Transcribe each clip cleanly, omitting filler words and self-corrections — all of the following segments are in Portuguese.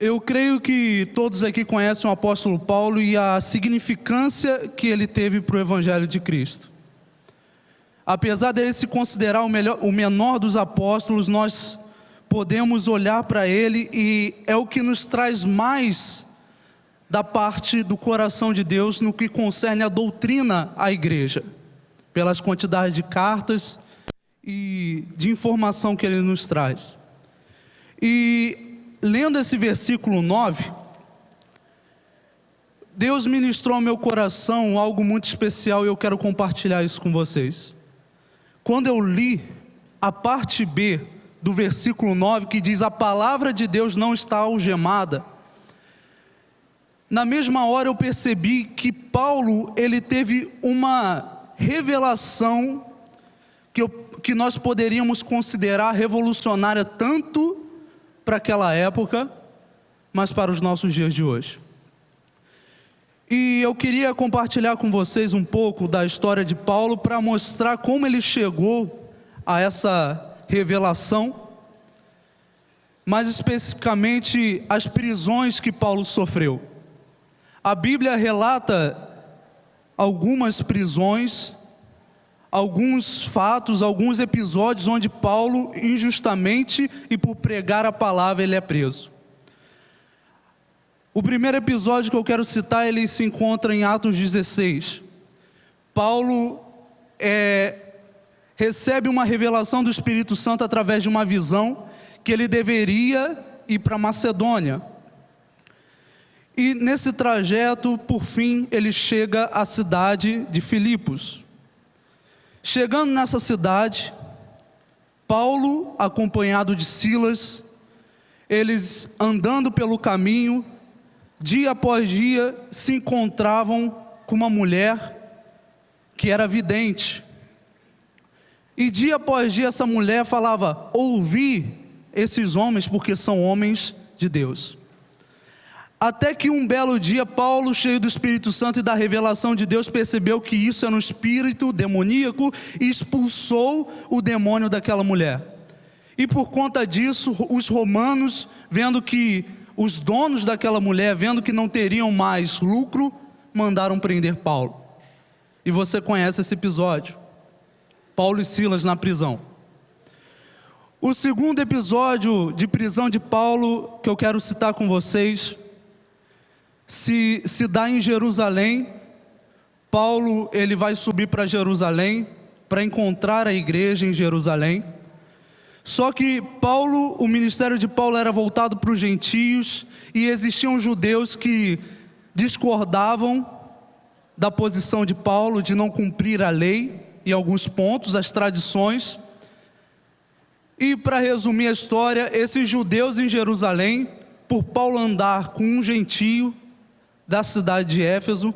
Eu creio que todos aqui conhecem o apóstolo Paulo e a significância que ele teve para o Evangelho de Cristo. Apesar dele se considerar o menor dos apóstolos, nós podemos olhar para ele e é o que nos traz mais da parte do coração de Deus no que concerne a doutrina à igreja, pelas quantidades de cartas e de informação que ele nos traz. E lendo esse versículo 9, Deus ministrou ao meu coração algo muito especial e eu quero compartilhar isso com vocês. Quando eu li a parte B do versículo 9, que diz: a palavra de Deus não está algemada, na mesma hora eu percebi que Paulo, ele teve uma revelação que nós poderíamos considerar revolucionária tanto para aquela época, mas para os nossos dias de hoje. E eu queria compartilhar com vocês um pouco da história de Paulo para mostrar como ele chegou a essa revelação, mais especificamente as prisões que Paulo sofreu. A Bíblia relata algumas prisões, alguns fatos, alguns episódios onde Paulo, injustamente e por pregar a palavra, ele é preso. O primeiro episódio que eu quero citar, ele se encontra em Atos 16. Paulo recebe uma revelação do Espírito Santo através de uma visão que ele deveria ir para Macedônia. E nesse trajeto, por fim, ele chega à cidade de Filipos. Chegando nessa cidade, Paulo, acompanhado de Silas, eles andando pelo caminho, dia após dia, se encontravam com uma mulher que era vidente. E dia após dia essa mulher falava: ouvi esses homens porque são homens de Deus. Até que um belo dia, Paulo, cheio do Espírito Santo e da revelação de Deus, percebeu que isso era um espírito demoníaco e expulsou o demônio daquela mulher. E por conta disso, os romanos, vendo que os donos daquela mulher, vendo que não teriam mais lucro, mandaram prender Paulo. E você conhece esse episódio. Paulo e Silas na prisão. O segundo episódio de prisão de Paulo, que eu quero citar com vocês, se dá em Jerusalém. Paulo, ele vai subir para Jerusalém para encontrar a igreja em Jerusalém. Só que Paulo, o ministério de Paulo era voltado para os gentios e existiam judeus que discordavam da posição de Paulo de não cumprir a lei em alguns pontos, as tradições. E para resumir a história, esses judeus em Jerusalém, por Paulo andar com um gentio da cidade de Éfeso,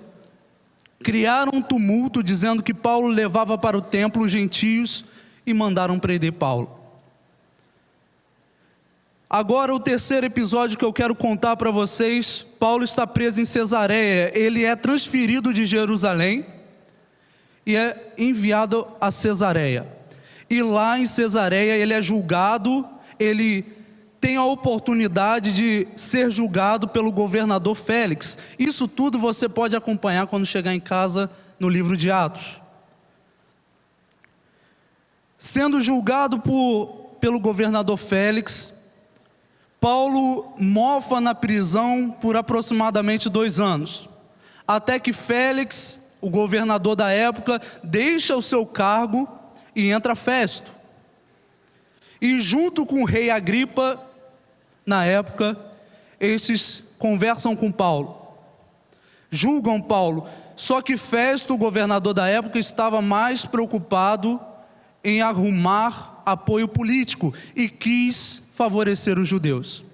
criaram um tumulto dizendo que Paulo levava para o templo os gentios e mandaram prender Paulo. Agora o terceiro episódio que eu quero contar para vocês: Paulo está preso em Cesareia, ele é transferido de Jerusalém e é enviado a Cesareia. E lá em Cesareia ele é julgado, ele tem a oportunidade de ser julgado pelo governador Félix. Isso tudo você pode acompanhar quando chegar em casa no livro de Atos. Sendo julgado pelo governador Félix, Paulo mofa na prisão por aproximadamente 2 anos, até que Félix, o governador da época, deixa o seu cargo e entra Festo. E junto com o rei Agripa, na época, esses conversam com Paulo, julgam Paulo. Só que Festo, o governador da época, estava mais preocupado em arrumar apoio político e quis favorecer os judeus.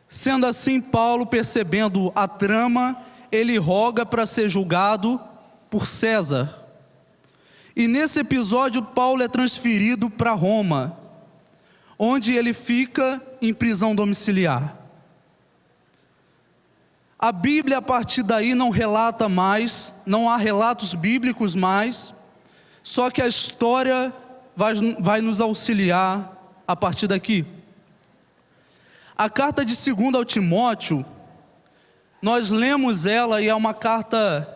Sendo assim, Paulo, percebendo a trama, ele roga para ser julgado por César. E nesse episódio, Paulo é transferido para Roma, onde ele fica em prisão domiciliar. A Bíblia, a partir daí, não relata mais, não há relatos bíblicos mais, só que a história vai nos auxiliar a partir daqui. A carta de 2 ao Timóteo, nós lemos ela e é uma carta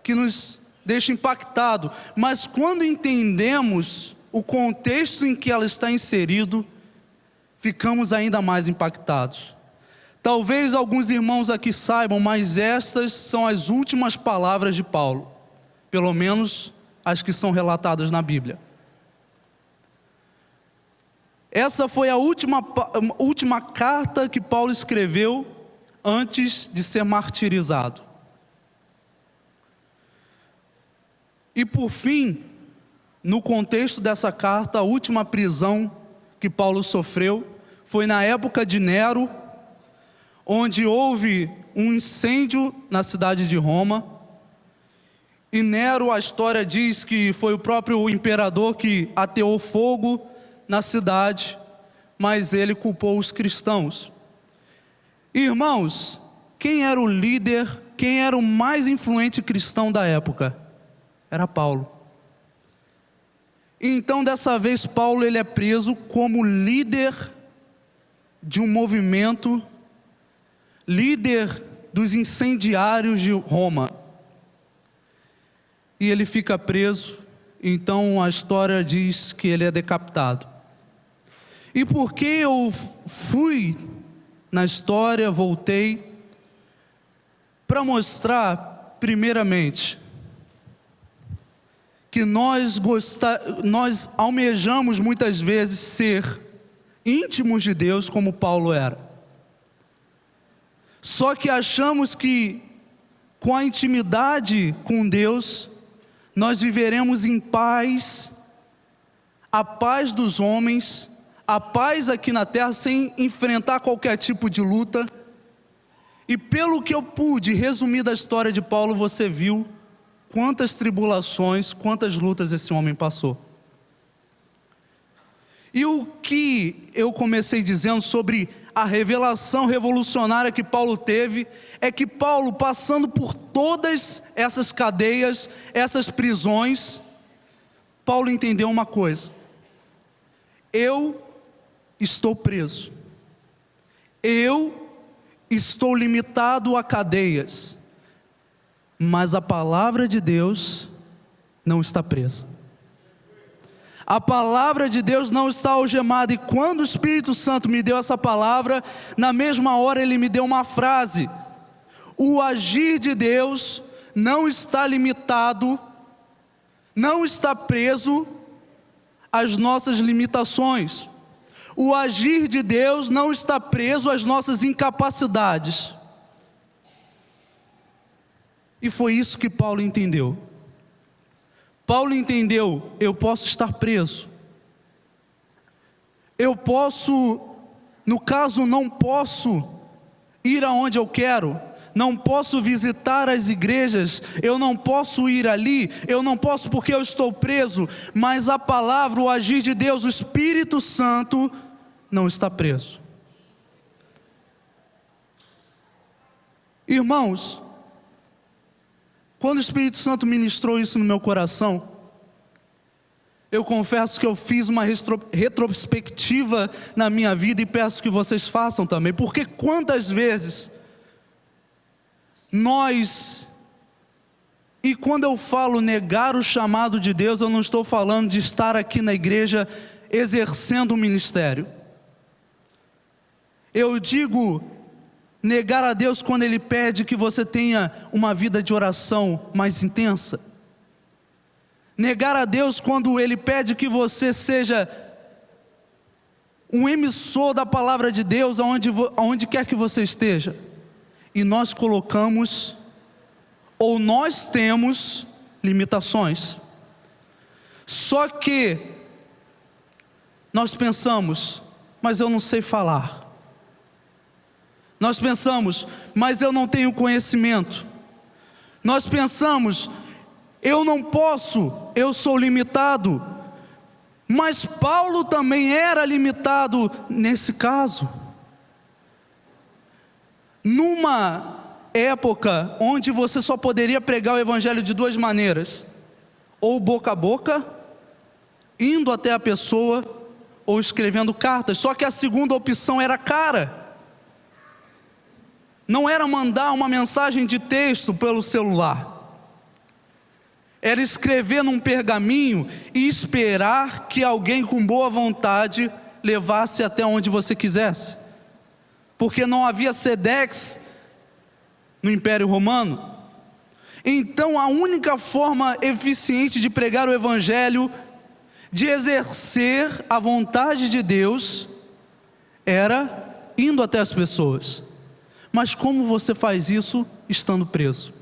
que nos deixa impactado, mas quando entendemos o contexto em que ela está inserido, ficamos ainda mais impactados. Talvez alguns irmãos aqui saibam, mas estas são as últimas palavras de Paulo, pelo menos as que são relatadas na Bíblia. Essa foi a última carta que Paulo escreveu antes de ser martirizado. E por fim, no contexto dessa carta, a última prisão que Paulo sofreu foi na época de Nero, onde houve um incêndio na cidade de Roma. E Nero, a história diz que foi o próprio imperador que ateou fogo na cidade, mas ele culpou os cristãos. Irmãos, quem era o líder, quem era o mais influente cristão da época? Era Paulo. E então dessa vez Paulo ele é preso como líder de um movimento, líder dos incendiários de Roma. E ele fica preso, então a história diz que ele é decapitado. E porque eu fui na história, voltei, para mostrar, primeiramente, que nós almejamos muitas vezes ser íntimos de Deus como Paulo era. Só que achamos que com a intimidade com Deus, nós viveremos em paz, a paz dos homens, a paz aqui na terra, sem enfrentar qualquer tipo de luta. E pelo que eu pude resumir da história de Paulo, você viu quantas tribulações, quantas lutas esse homem passou. E o que eu comecei dizendo sobre a revelação revolucionária que Paulo teve, é que Paulo, passando por todas essas cadeias, essas prisões, Paulo entendeu uma coisa: eu estou preso, eu estou limitado a cadeias, mas a palavra de Deus não está presa. A palavra de Deus não está algemada. E quando o Espírito Santo me deu essa palavra, na mesma hora ele me deu uma frase: o agir de Deus não está limitado, não está preso às nossas limitações. O agir de Deus não está preso às nossas incapacidades. E foi isso que Paulo entendeu. Paulo entendeu: eu posso estar preso, eu posso, no caso, não posso ir aonde eu quero, não posso visitar as igrejas, eu não posso ir ali, eu não posso porque eu estou preso, mas a palavra, o agir de Deus, o Espírito Santo, não está preso. Irmãos, quando o Espírito Santo ministrou isso no meu coração, eu confesso que eu fiz uma retrospectiva na minha vida e peço que vocês façam também, porque quantas vezes nós, e quando eu falo negar o chamado de Deus, eu não estou falando de estar aqui na igreja exercendo o ministério. Eu digo negar a Deus quando Ele pede que você tenha uma vida de oração mais intensa. Negar a Deus quando Ele pede que você seja um emissor da palavra de Deus aonde quer que você esteja. E nós colocamos, ou nós temos, limitações. Só que nós pensamos: mas eu não sei falar. Nós pensamos: mas eu não tenho conhecimento. Nós pensamos: eu não posso, eu sou limitado. Mas Paulo também era limitado nesse caso. Numa época onde você só poderia pregar o evangelho de duas maneiras: ou boca a boca, indo até a pessoa, ou escrevendo cartas. Só que a segunda opção era cara. não era mandar uma mensagem de texto pelo celular. Era escrever num pergaminho e esperar que alguém com boa vontade levasse até onde você quisesse. Porque não havia Sedex no Império Romano. Então a única forma eficiente de pregar o Evangelho, de exercer a vontade de Deus, era indo até as pessoas. Mas como você faz isso estando preso?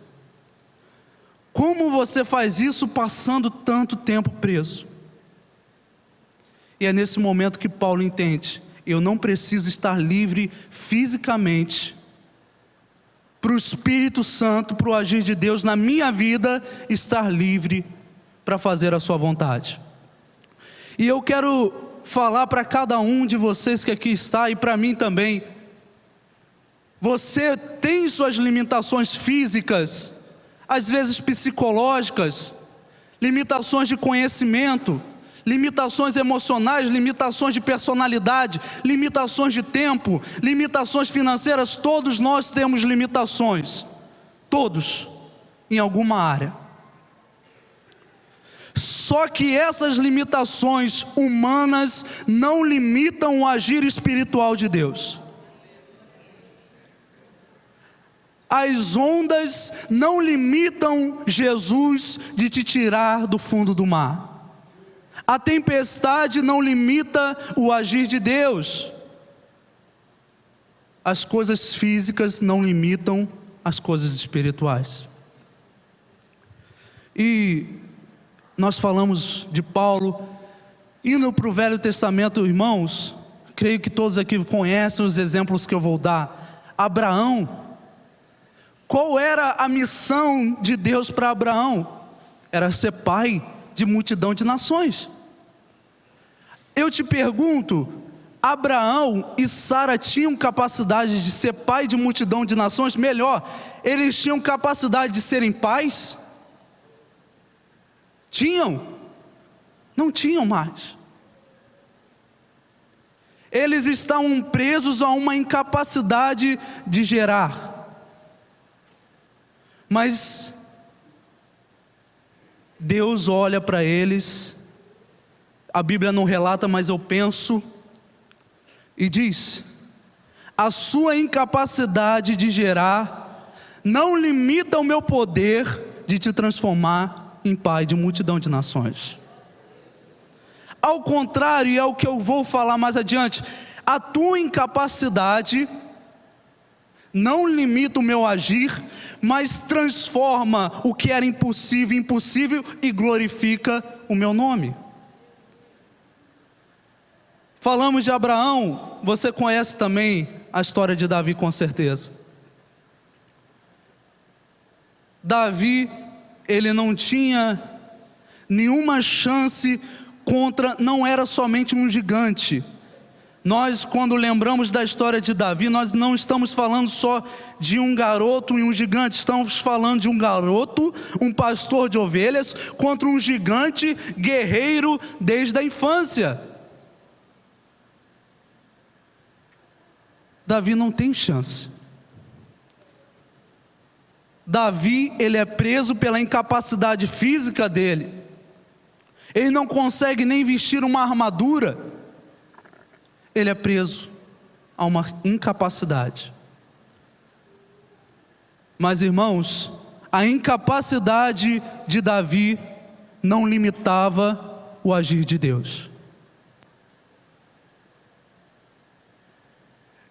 Como você faz isso passando tanto tempo preso? E é nesse momento que Paulo entende: eu não preciso estar livre fisicamente para o Espírito Santo, para o agir de Deus na minha vida, estar livre para fazer a sua vontade. E eu quero falar para cada um de vocês que aqui está, e para mim também: você tem suas limitações físicas, às vezes psicológicas, limitações de conhecimento, limitações emocionais, limitações de personalidade, limitações de tempo, limitações financeiras. Todos nós temos limitações, todos, em alguma área. Só que essas limitações humanas não limitam o agir espiritual de Deus. As ondas não limitam Jesus de te tirar do fundo do mar. A tempestade não limita o agir de Deus. As coisas físicas não limitam as coisas espirituais. E nós falamos de Paulo, indo para o Velho Testamento, irmãos, creio que todos aqui conhecem os exemplos que eu vou dar. Abraão. Qual era a missão de Deus para Abraão? Era ser pai de multidão de nações. Eu te pergunto, Abraão e Sara tinham capacidade de ser pai de multidão de nações? Melhor, eles tinham capacidade de serem pais? Tinham? Não tinham mais. Eles estavam presos a uma incapacidade de gerar. Mas Deus olha para eles, a Bíblia não relata, mas eu penso, e diz: a sua incapacidade de gerar não limita o meu poder de te transformar em pai de multidão de nações. Ao contrário, e é o que eu vou falar mais adiante, a tua incapacidade não limita o meu agir, mas transforma o que era impossível em impossível e glorifica o meu nome. Falamos de Abraão, você conhece também a história de Davi, com certeza. Davi, ele não tinha nenhuma chance contra, não era somente um gigante. Nós, quando lembramos da história de Davi, nós não estamos falando só de um garoto e um gigante, estamos falando de um garoto, um pastor de ovelhas, contra um gigante guerreiro desde a infância. Davi não tem chance. Davi, ele é preso pela incapacidade física dele. Ele não consegue nem vestir uma armadura. Ele é preso a uma incapacidade. Mas, irmãos, a incapacidade de Davi não limitava o agir de Deus.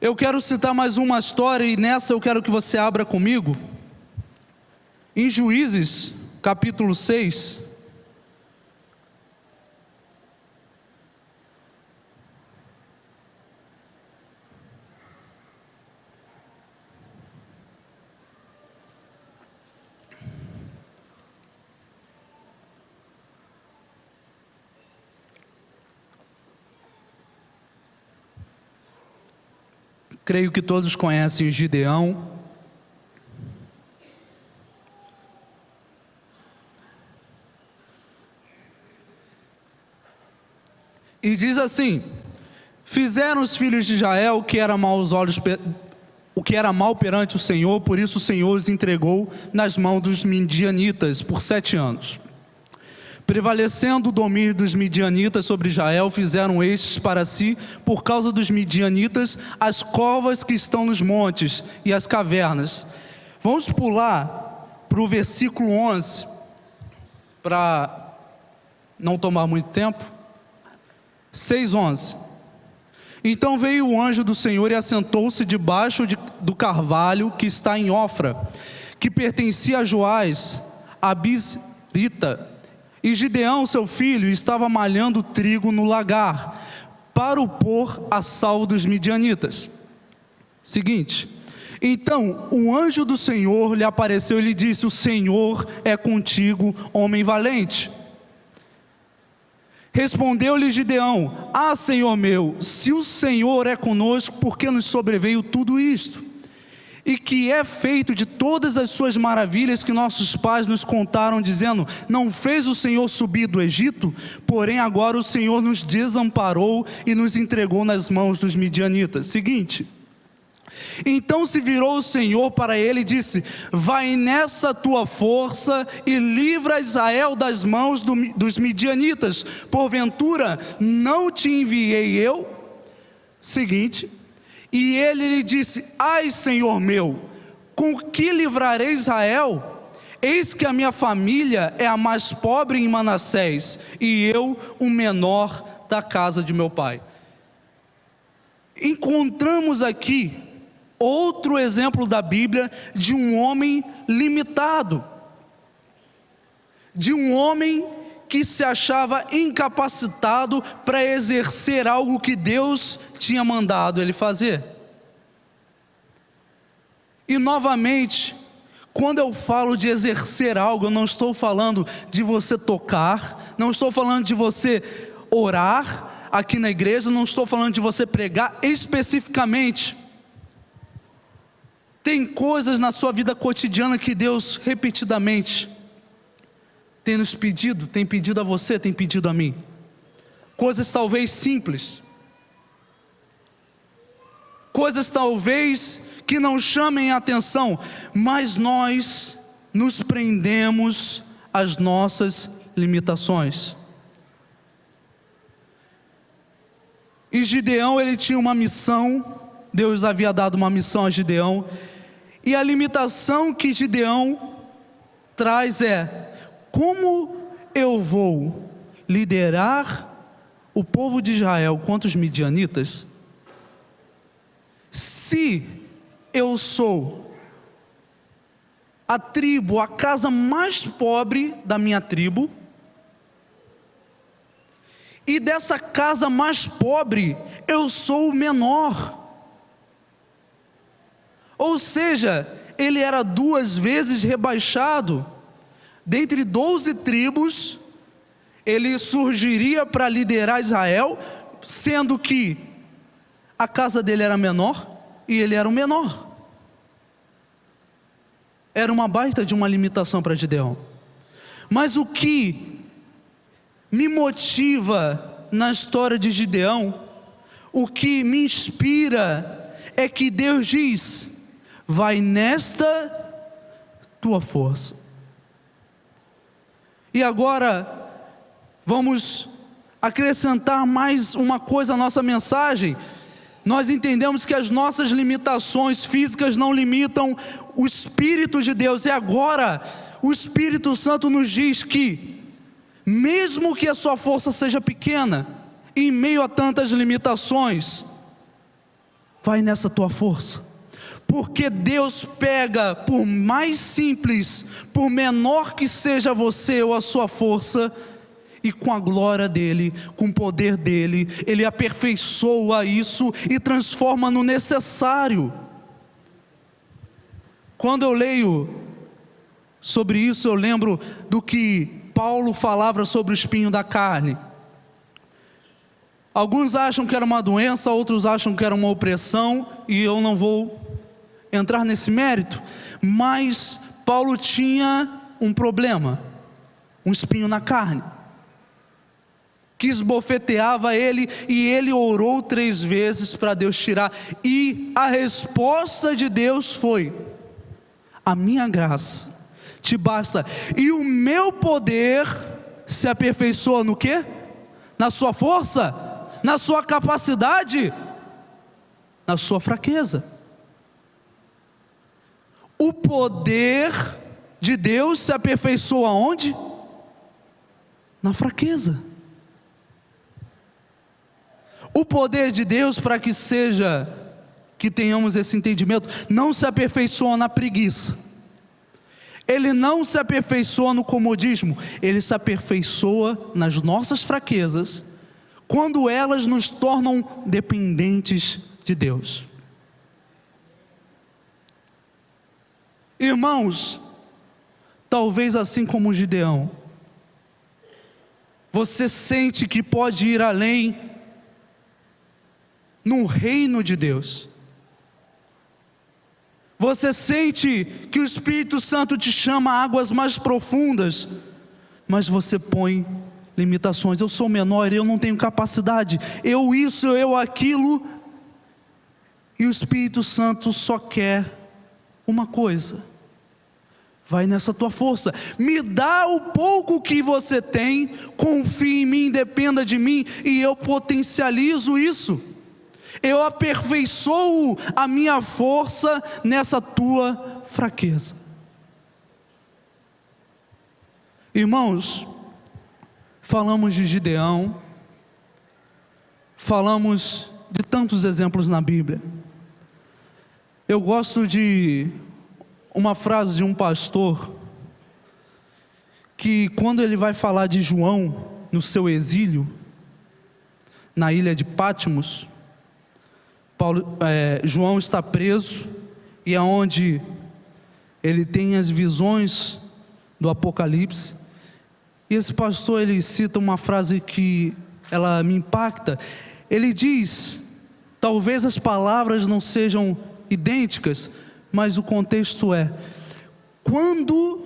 Eu quero citar mais uma história, e nessa eu quero que você abra comigo. Em Juízes, capítulo 6. Creio que todos conhecem Gideão. E diz assim: fizeram os filhos de Israel o que era mal aos olhos o que era mal perante o Senhor, por isso o Senhor os entregou nas mãos dos midianitas por 7 anos. Prevalecendo o domínio dos midianitas sobre Israel, fizeram estes para si, por causa dos midianitas, as covas que estão nos montes e as cavernas. Vamos pular para o versículo 11, para não tomar muito tempo. 6:11. Então veio o anjo do Senhor e assentou-se debaixo do carvalho que está em Ofra, que pertencia a Joás, a Bizrita. E Gideão, seu filho, estava malhando trigo no lagar, para o pôr a salvo dos midianitas. Seguinte: então o anjo do Senhor lhe apareceu e lhe disse: o Senhor é contigo, homem valente. Respondeu-lhe Gideão: ah, Senhor meu, se o Senhor é conosco, por que nos sobreveio tudo isto? E que é feito de todas as suas maravilhas que nossos pais nos contaram, dizendo: não fez o Senhor subir do Egito? Porém agora o Senhor nos desamparou e nos entregou nas mãos dos midianitas. Seguinte: então se virou o Senhor para ele e disse: vai nessa tua força e livra Israel das mãos dos midianitas, porventura não te enviei eu? Seguinte: e ele lhe disse: ai, Senhor meu, com que livrarei Israel? Eis que a minha família é a mais pobre em Manassés, e eu o menor da casa de meu pai. Encontramos aqui outro exemplo da Bíblia de um homem limitado, de um homem que se achava incapacitado para exercer algo que Deus tinha mandado ele fazer. E novamente, quando eu falo de exercer algo, eu não estou falando de você tocar, não estou falando de você orar aqui na igreja, não estou falando de você pregar especificamente. Tem coisas na sua vida cotidiana que Deus repetidamente tem nos pedido, tem pedido a você, tem pedido a mim. Coisas talvez simples, coisas talvez que não chamem a atenção, mas nós nos prendemos às nossas limitações. E Gideão, ele tinha uma missão, Deus havia dado uma missão a Gideão, e a limitação que Gideão traz é: como eu vou liderar o povo de Israel contra os midianitas, se eu sou a tribo, a casa mais pobre da minha tribo, e dessa casa mais pobre eu sou o menor? Ou seja, ele era 2 vezes rebaixado. Dentre 12 tribos, ele surgiria para liderar Israel, sendo que a casa dele era menor e ele era o menor. Era uma baita de uma limitação para Gideão. Mas o que me motiva na história de Gideão, o que me inspira, é que Deus diz: vai nesta tua força. E agora, vamos acrescentar mais uma coisa à nossa mensagem. Nós entendemos que as nossas limitações físicas não limitam o Espírito de Deus. E agora, o Espírito Santo nos diz que, mesmo que a sua força seja pequena, em meio a tantas limitações, vai nessa tua força. Porque Deus pega, por mais simples, por menor que seja você ou a sua força, e com a glória dEle, com o poder dEle, Ele aperfeiçoa isso e transforma no necessário. Quando eu leio sobre isso, eu lembro do que Paulo falava sobre o espinho da carne. Alguns acham que era uma doença, outros acham que era uma opressão, e eu não vou entrar nesse mérito, mas Paulo tinha um problema, um espinho na carne, que esbofeteava ele, e ele orou 3 vezes para Deus tirar, e a resposta de Deus foi: a minha graça te basta, e o meu poder se aperfeiçoa no quê? Na sua força, na sua capacidade, na sua fraqueza. O poder de Deus se aperfeiçoa onde? Na fraqueza. O poder de Deus, para que tenhamos esse entendimento, não se aperfeiçoa na preguiça. Ele não se aperfeiçoa no comodismo, ele se aperfeiçoa nas nossas fraquezas, quando elas nos tornam dependentes de Deus. Irmãos, talvez assim como Gideão, você sente que pode ir além no reino de Deus. Você sente que o Espírito Santo te chama a águas mais profundas, mas você põe limitações. Eu sou menor, eu não tenho capacidade, eu isso, eu aquilo. E o Espírito Santo só quer uma coisa: vai nessa tua força, me dá o pouco que você tem, confie em mim, dependa de mim, e eu potencializo isso. Eu aperfeiçoo a minha força nessa tua fraqueza. Irmãos, falamos de Gideão, falamos de tantos exemplos na Bíblia. Eu gosto de uma frase de um pastor, que quando ele vai falar de João no seu exílio, na ilha de Patmos, João está preso, e é onde ele tem as visões do Apocalipse. E esse pastor, ele cita uma frase que ela me impacta. Ele diz, talvez as palavras não sejam idênticas, mas o contexto é: quando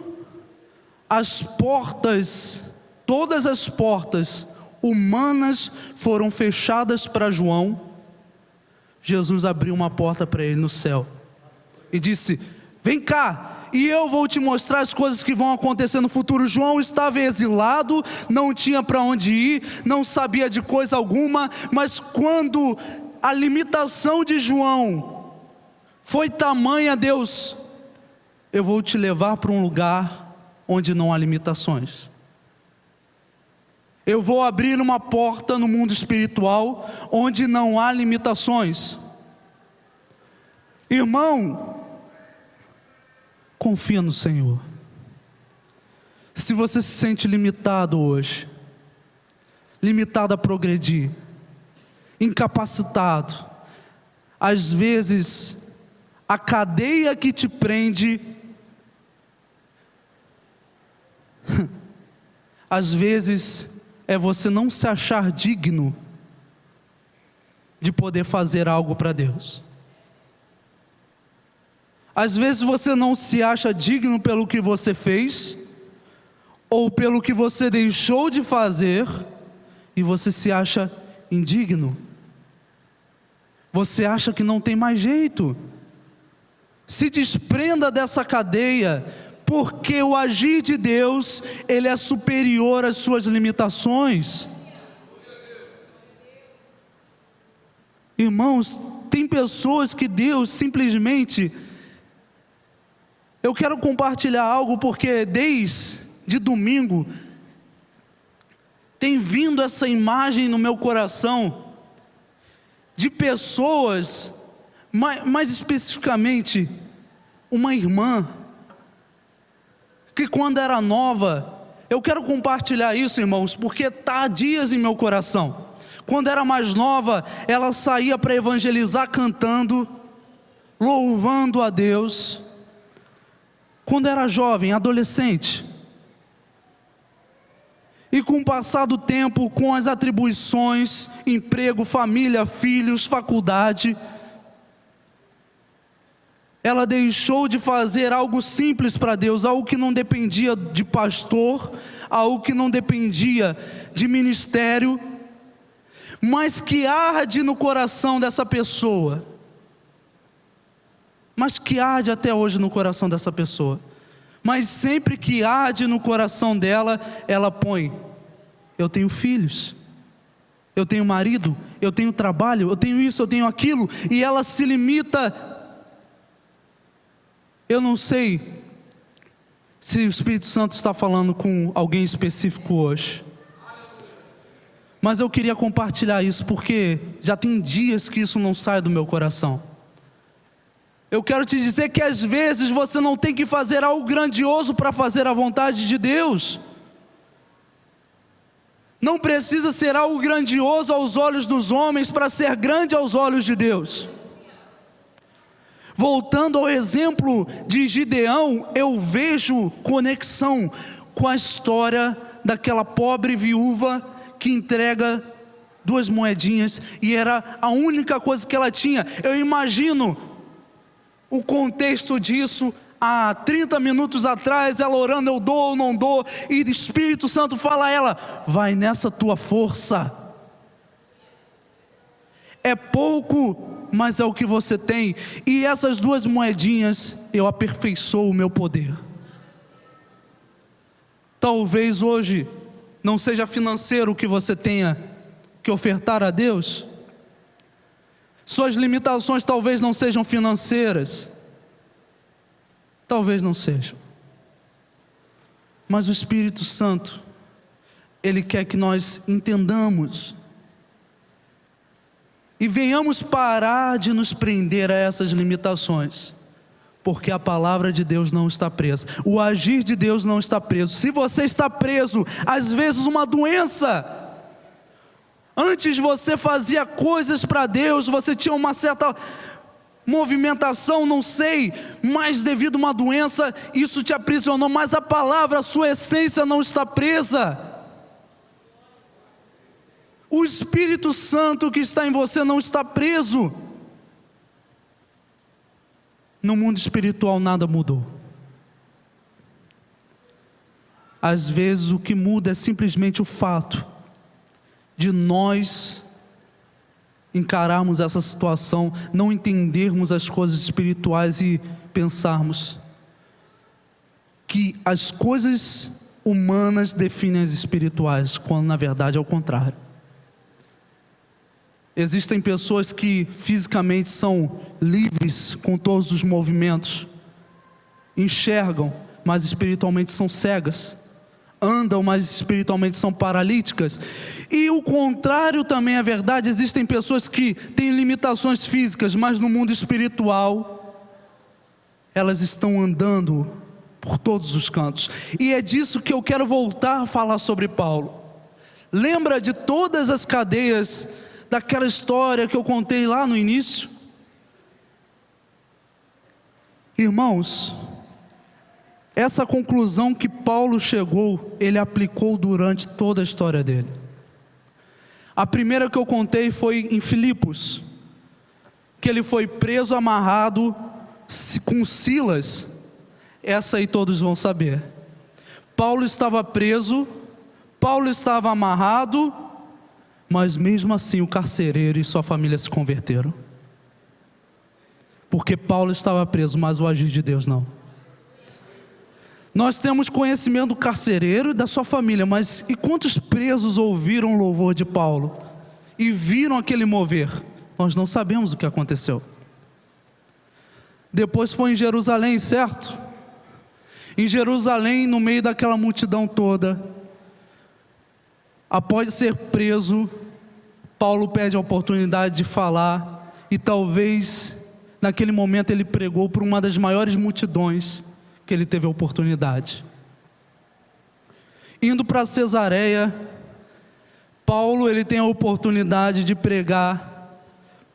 as portas, todas as portas humanas foram fechadas para João, Jesus abriu uma porta para ele no céu e disse: vem cá, e eu vou te mostrar as coisas que vão acontecer no futuro. João estava exilado, não tinha para onde ir, não sabia de coisa alguma, mas quando a limitação de João foi tamanha, Deus: eu vou te levar para um lugar onde não há limitações. Eu vou abrir uma porta no mundo espiritual onde não há limitações. Irmão, confia no Senhor. Se você se sente limitado hoje, limitado a progredir, incapacitado, às vezes a cadeia que te prende, às vezes é você não se achar digno de poder fazer algo para Deus. Às vezes você não se acha digno pelo que você fez, ou pelo que você deixou de fazer, e você se acha indigno. Você acha que não tem mais jeito. Se desprenda dessa cadeia, porque o agir de Deus, ele é superior às suas limitações. Irmãos, tem pessoas que Deus simplesmente... Eu quero compartilhar algo, porque desde domingo tem vindo essa imagem no meu coração de pessoas, mais especificamente uma irmã, que quando era nova, eu quero compartilhar isso, irmãos, porque está há dias em meu coração. Quando era mais nova, ela saía para evangelizar cantando, louvando a Deus. Quando era jovem, adolescente, e com o passar do tempo, com as atribuições, emprego, família, filhos, faculdade, ela deixou de fazer algo simples para Deus, algo que não dependia de pastor, algo que não dependia de ministério, mas que arde no coração dessa pessoa, mas que arde até hoje no coração dessa pessoa, mas sempre que arde no coração dela, ela põe: eu tenho filhos, eu tenho marido, eu tenho trabalho, eu tenho isso, eu tenho aquilo, e ela se limita. Eu não sei se o Espírito Santo está falando com alguém específico hoje, mas eu queria compartilhar isso, porque já tem dias que isso não sai do meu coração. Eu quero te dizer que às vezes você não tem que fazer algo grandioso para fazer a vontade de Deus. Não precisa ser algo grandioso aos olhos dos homens para ser grande aos olhos de Deus. Voltando ao exemplo de Gideão, eu vejo conexão com a história daquela pobre viúva que entrega 2 moedinhas, e era a única coisa que ela tinha. Eu imagino o contexto disso, há 30 minutos atrás, ela orando: eu dou ou não dou, e o Espírito Santo fala a ela: vai nessa tua força. É pouco, mas é o que você tem, e essas 2 moedinhas eu aperfeiçoo o meu poder. Talvez hoje não seja financeiro o que você tenha que ofertar a Deus. Suas limitações talvez não sejam financeiras, talvez não sejam, mas o Espírito Santo, Ele quer que nós entendamos e venhamos parar de nos prender a essas limitações, porque a palavra de Deus não está presa, o agir de Deus não está preso. Se você está preso, às vezes uma doença, antes você fazia coisas para Deus, você tinha uma certa movimentação, não sei, mas devido a uma doença, isso te aprisionou, mas a palavra, a sua essência não está presa. O Espírito Santo que está em você não está preso. No mundo espiritual nada mudou. Às vezes o que muda é simplesmente o fato de nós encararmos essa situação, não entendermos as coisas espirituais e pensarmos que as coisas humanas definem as espirituais, quando na verdade é o contrário. Existem pessoas que fisicamente são livres com todos os movimentos, enxergam, mas espiritualmente são cegas, andam, mas espiritualmente são paralíticas. E o contrário também é verdade. Existem pessoas que têm limitações físicas, mas no mundo espiritual elas estão andando por todos os cantos. E é disso que eu quero voltar a falar sobre Paulo. Lembra de todas as cadeias daquela história que eu contei lá no início? Irmãos, essa conclusão que Paulo chegou, ele aplicou durante toda a história dele. A primeira que eu contei foi em Filipos, que ele foi preso, amarrado com Silas. Essa aí todos vão saber. Paulo estava preso, Paulo estava amarrado, mas mesmo assim o carcereiro e sua família se converteram. Porque Paulo estava preso, mas o agir de Deus não. Nós temos conhecimento do carcereiro e da sua família, mas e quantos presos ouviram o louvor de Paulo e viram aquele mover? Nós não sabemos o que aconteceu. Depois foi em Jerusalém, certo? Em Jerusalém, no meio daquela multidão toda, após ser preso, Paulo pede a oportunidade de falar, e talvez naquele momento ele pregou para uma das maiores multidões que ele teve a oportunidade. Indo para Cesareia, Paulo ele tem a oportunidade de pregar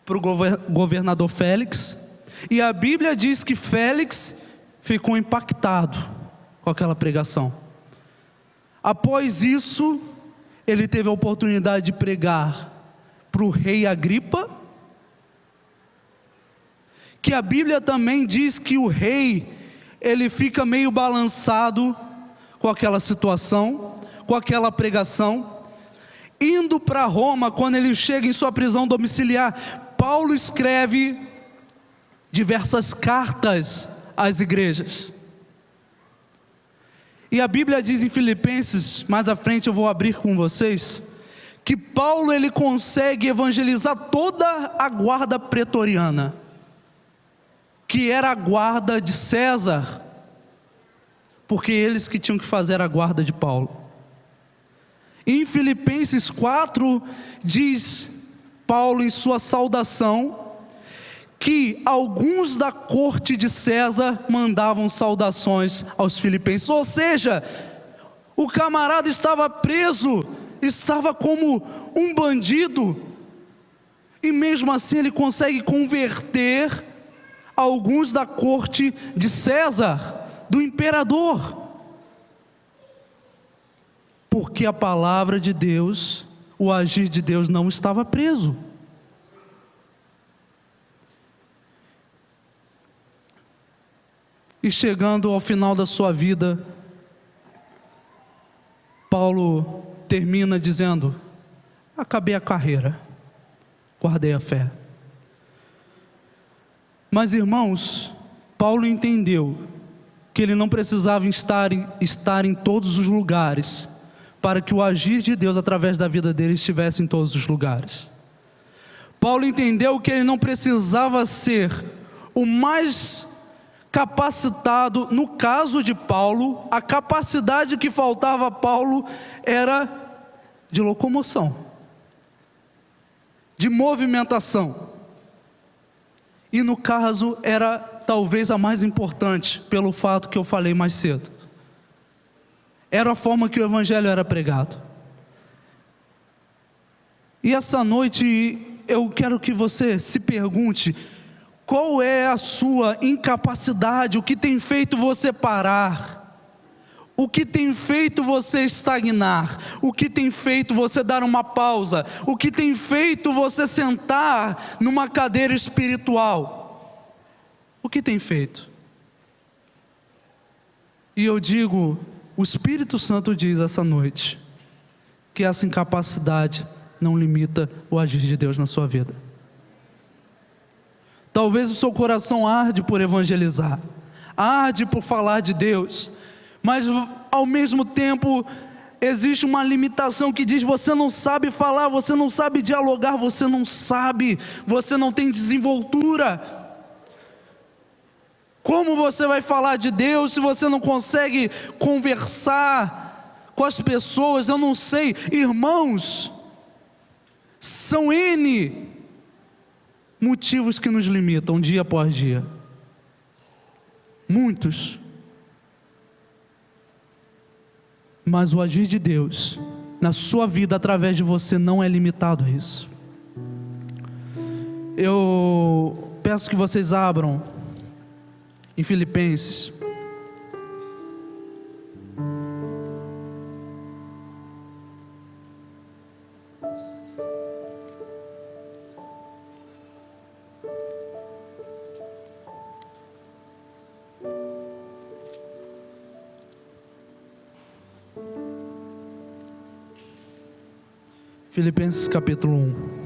para o governador Félix, e a Bíblia diz que Félix ficou impactado com aquela pregação. Após isso, ele teve a oportunidade de pregar para o rei Agripa, que a Bíblia também diz que o rei, ele fica meio balançado com aquela situação, com aquela pregação. Indo para Roma, quando ele chega em sua prisão domiciliar, Paulo escreve diversas cartas às igrejas. E a Bíblia diz em Filipenses, mais à frente eu vou abrir com vocês, que Paulo ele consegue evangelizar toda a guarda pretoriana, que era a guarda de César, porque eles que tinham que fazer a guarda de Paulo. Em Filipenses 4, diz Paulo em sua saudação, que alguns da corte de César mandavam saudações aos filipenses. Ou seja, o camarada estava preso, estava como um bandido, e mesmo assim ele consegue converter alguns da corte de César, do imperador, porque a palavra de Deus, o agir de Deus não estava preso. E chegando ao final da sua vida, Paulo termina dizendo: acabei a carreira, guardei a fé. Mas irmãos, Paulo entendeu que ele não precisava estar em todos os lugares, para que o agir de Deus através da vida dele estivesse em todos os lugares. Paulo entendeu que ele não precisava ser o mais capacitado. No caso de Paulo, a capacidade que faltava a Paulo era de locomoção, de movimentação. E no caso era talvez a mais importante, pelo fato que eu falei mais cedo. Era a forma que o evangelho era pregado. E essa noite eu quero que você se pergunte: qual é a sua incapacidade? O que tem feito você parar? O que tem feito você estagnar? O que tem feito você dar uma pausa? O que tem feito você sentar numa cadeira espiritual? O que tem feito? E eu digo, o Espírito Santo diz essa noite, que essa incapacidade não limita o agir de Deus na sua vida. Talvez o seu coração arde por evangelizar, arde por falar de Deus, mas ao mesmo tempo existe uma limitação que diz: você não sabe falar, você não sabe dialogar, você não tem desenvoltura. Como você vai falar de Deus se você não consegue conversar com as pessoas? Eu não sei, irmãos, são N motivos que nos limitam dia após dia, muitos. Mas o agir de Deus na sua vida através de você não é limitado a isso. Eu peço que vocês abram em Filipenses. Filipenses capítulo 1.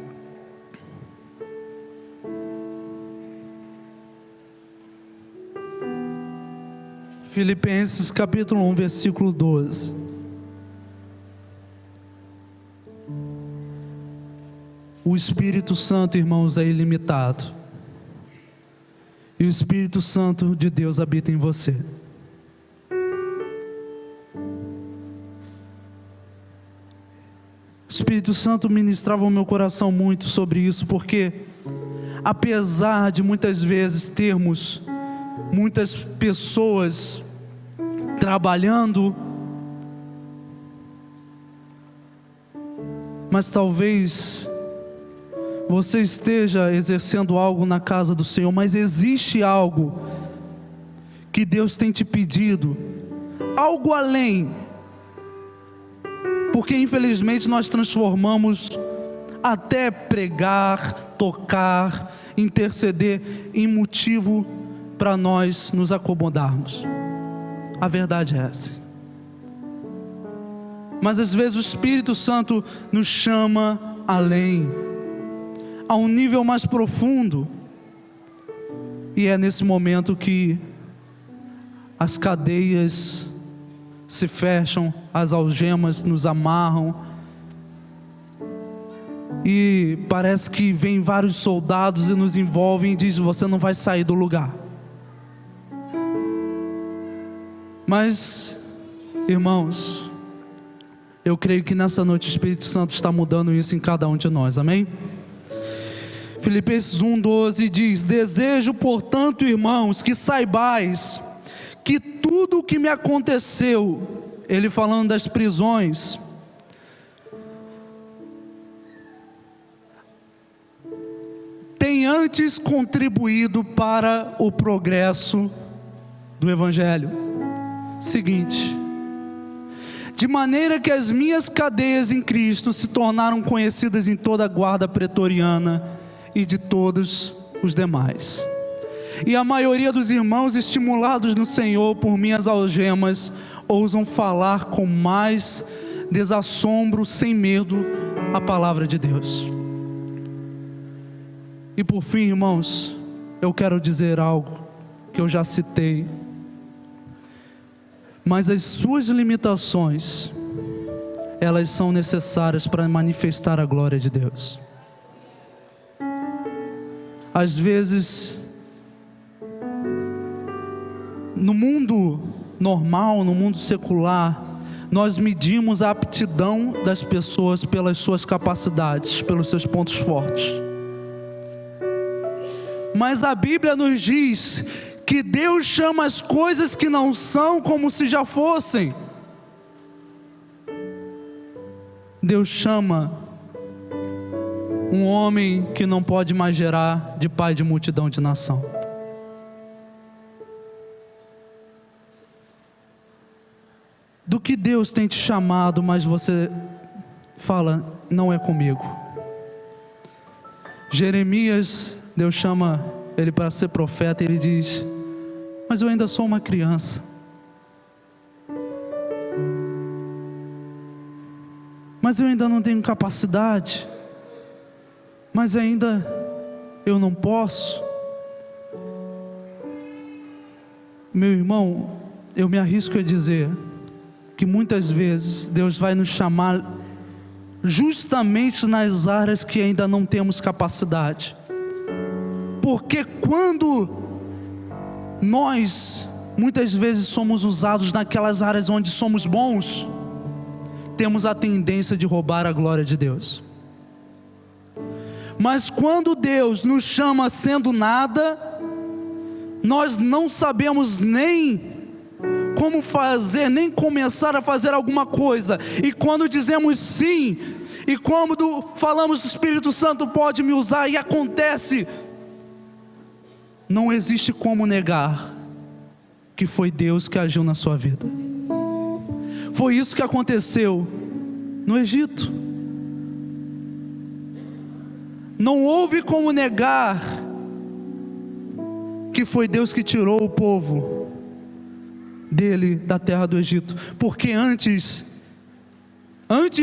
Filipenses capítulo 1, versículo 12. O Espírito Santo, irmãos, é ilimitado. E o Espírito Santo de Deus habita em você. O Espírito Santo ministrava o meu coração muito sobre isso, porque apesar de muitas vezes termos muitas pessoas trabalhando, mas talvez você esteja exercendo algo na casa do Senhor, mas existe algo que Deus tem te pedido, algo além, porque infelizmente nós transformamos até pregar, tocar, interceder em motivo para nós nos acomodarmos. A verdade é essa. mas às vezes o Espírito Santo nos chama além, a um nível mais profundo. E é nesse momento que as cadeias se fecham, as algemas nos amarram, e parece que vem vários soldados e nos envolvem e diz: você não vai sair do lugar. Mas, irmãos, eu creio que nessa noite o Espírito Santo está mudando isso em cada um de nós, amém? Filipenses 1:12 diz: desejo, portanto, irmãos, que saibais que tudo o que me aconteceu, ele falando das prisões, tem antes contribuído para o progresso do Evangelho. Seguinte: de maneira que as minhas cadeias em Cristo se tornaram conhecidas em toda a guarda pretoriana e de todos os demais. E a maioria dos irmãos, estimulados no Senhor por minhas algemas, ousam falar com mais desassombro, sem medo, a palavra de Deus. E por fim, irmãos, eu quero dizer algo que eu já citei, mas as suas limitações, elas são necessárias para manifestar a glória de Deus. Às vezes, no mundo normal, no mundo secular, nós medimos a aptidão das pessoas pelas suas capacidades, pelos seus pontos fortes. Mas a Bíblia nos diz que Deus chama as coisas que não são como se já fossem. Deus chama um homem que não pode mais gerar de pai de multidão de nação. Do que Deus tem te chamado, mas você fala: não é comigo. Jeremias, Deus chama ele para ser profeta, e ele diz: mas eu ainda sou uma criança. Mas eu ainda não tenho capacidade. Mas ainda eu não posso. Meu irmão, eu me arrisco a dizer que muitas vezes Deus vai nos chamar justamente nas áreas que ainda não temos capacidade. Porque quando nós muitas vezes somos usados naquelas áreas onde somos bons, temos a tendência de roubar a glória de Deus. Mas quando Deus nos chama sendo nada, nós não sabemos nem como fazer, nem começar a fazer alguma coisa. E quando dizemos sim, e quando falamos: o Espírito Santo pode me usar, e acontece, não existe como negar que foi Deus que agiu na sua vida. Foi isso que aconteceu no Egito. Não houve como negar que foi Deus que tirou o povo dele da terra do Egito. Porque antes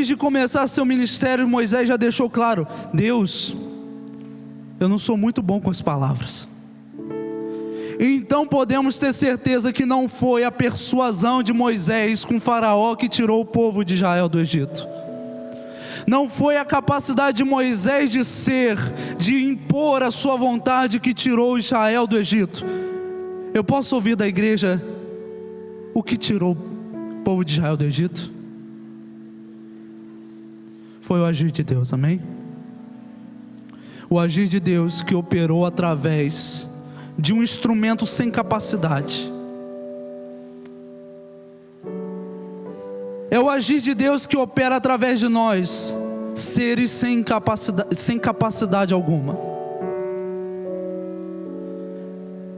de começar seu ministério, Moisés já deixou claro: Deus, eu não sou muito bom com as palavras. Então podemos ter certeza que não foi a persuasão de Moisés com Faraó que tirou o povo de Israel do Egito. Não foi a capacidade de Moisés de impor a sua vontade que tirou Israel do Egito. Eu posso ouvir da igreja: o que tirou o povo de Israel do Egito? Foi o agir de Deus, amém? O agir de Deus que operou através de um instrumento sem capacidade. É o agir de Deus que opera através de nós, seres sem capacidade alguma.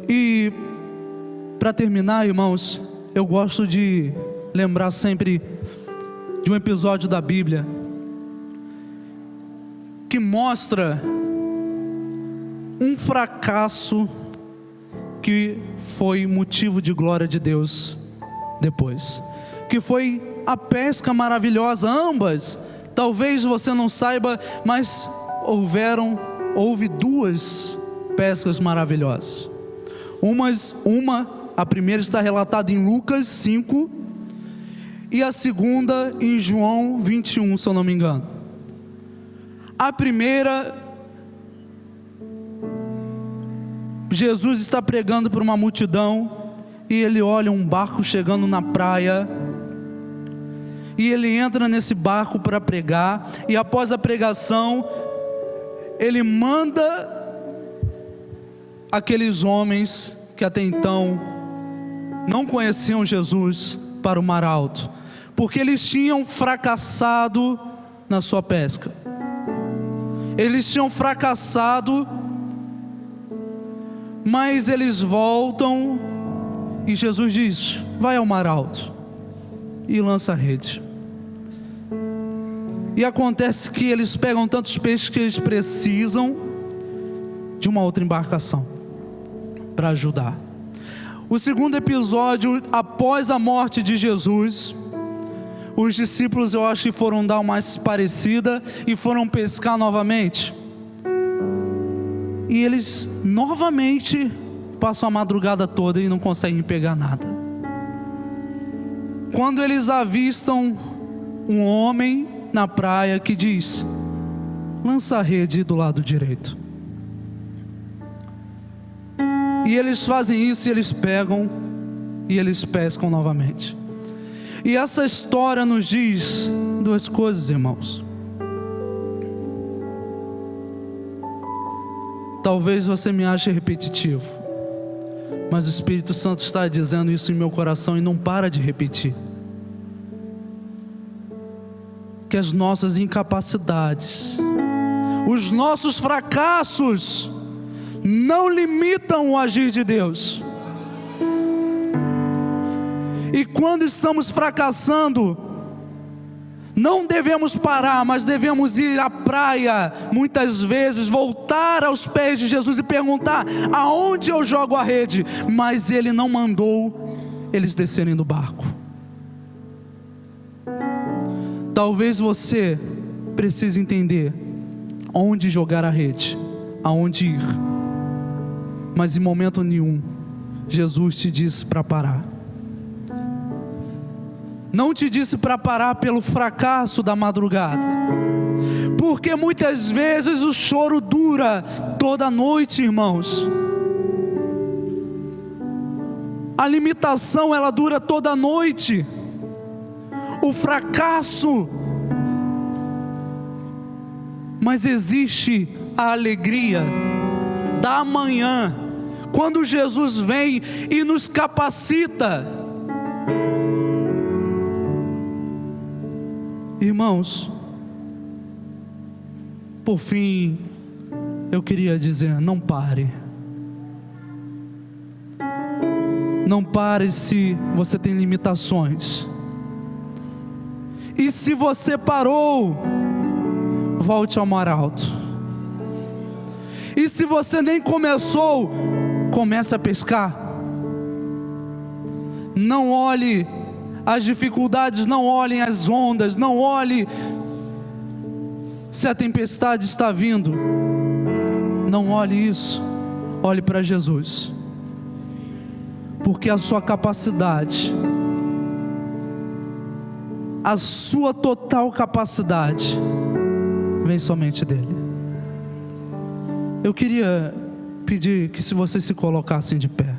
E para terminar, irmãos, eu gosto de lembrar sempre de um episódio da Bíblia que mostra um fracasso que foi motivo de glória de Deus depois, que foi a pesca maravilhosa, ambas. Talvez você não saiba, mas houve duas pescas maravilhosas. A primeira está relatada em Lucas 5 e a segunda em João 21, se eu não me engano. A primeira, Jesus está pregando para uma multidão e ele olha um barco chegando na praia e ele entra nesse barco para pregar, e após a pregação ele manda aqueles homens que até então não conheciam Jesus para o mar alto, porque eles tinham fracassado na sua pesca. Eles tinham fracassado, mas eles voltam e Jesus diz: vai ao mar alto e lança a rede. E acontece que eles pegam tantos peixes que eles precisam de uma outra embarcação para ajudar. O segundo episódio, após a morte de Jesus, os discípulos, eu acho que foram dar uma parecida e foram pescar novamente. E eles novamente passam a madrugada toda e não conseguem pegar nada. Quando eles avistam um homem na praia que diz: lança a rede do lado direito. E eles fazem isso, e eles pegam e eles pescam novamente. E essa história nos diz duas coisas, irmãos. Talvez você me ache repetitivo, mas o Espírito Santo está dizendo isso em meu coração e não para de repetir. Que as nossas incapacidades, os nossos fracassos não limitam o agir de Deus. E quando estamos fracassando, não devemos parar, mas devemos ir à praia, muitas vezes voltar aos pés de Jesus e perguntar: aonde eu jogo a rede? Mas Ele não mandou eles descerem do barco. Talvez você precise entender onde jogar a rede, aonde ir, mas em momento nenhum Jesus te disse para parar. Não te disse para parar pelo fracasso da madrugada, porque muitas vezes o choro dura toda a noite, irmãos. A limitação, ela dura toda a noite. O fracasso, mas existe a alegria da manhã, quando Jesus vem e nos capacita. Irmãos, por fim, eu queria dizer: não pare. Não pare se você tem limitações. E se você parou, volte ao mar alto. E se você nem começou, comece a pescar. Não olhe as dificuldades, não olhem as ondas, não olhe se a tempestade está vindo. Não olhe isso. Olhe para Jesus, porque a sua capacidade, a sua total capacidade vem somente dele. Eu queria pedir que, se vocês se colocassem de pé.